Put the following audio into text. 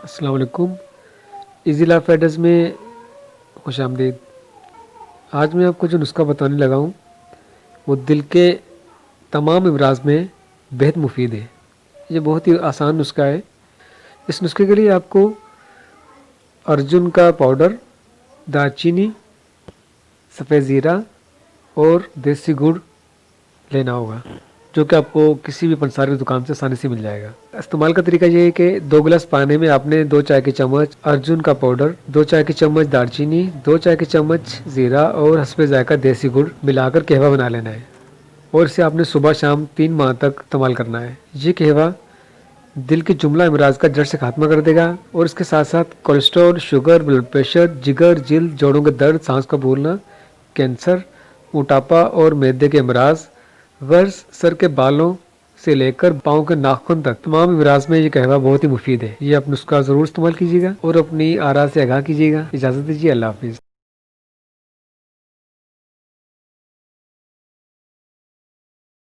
अस्सलाम वालेकुम। Easy life aiders में खुश आमदीद। आज मैं आपको जो नुस्खा बताने लगा हूँ वो दिल के तमाम अमराज में बेहद मुफीद है। ये बहुत ही आसान नुस्खा है। इस नुस्खे के लिए आपको अर्जुन का पाउडर, दालचीनी, सफ़ेद ज़ीरा और देसी गुड़ लेना होगा, जो कि आपको किसी भी पंसारी दुकान से आसानी से मिल जाएगा। इस्तेमाल का तरीका ये है कि 2 गिलास पानी में आपने 2 चाय के चम्मच अर्जुन का पाउडर, 2 चाय के चम्मच दालचीनी, 2 चाय के चम्मच ज़ीरा और हस्बे जायका देसी गुड़ मिलाकर कहवा बना लेना है और इसे आपने सुबह शाम 3 माह तक इस्तेमाल करना है। ये कहवा दिल के जुमला अमराज का जड़ से खात्मा कर देगा और इसके साथ साथ कोलेस्ट्रॉल, शुगर, ब्लड प्रेशर, जिगर, जिल्द, जोड़ों के दर्द, सांस का फूलना, कैंसर, मोटापा और मैदे के अमराज, वर्स, सर के बालों से लेकर पाँव के नाखून तक तमाम अमराज में ये कहवा बहुत ही मुफीद है। ये आप नुस्खा ज़रूर इस्तेमाल कीजिएगा और अपनी आरा से आगाह कीजिएगा। इजाज़त दीजिए। अल्लाह हाफिज़।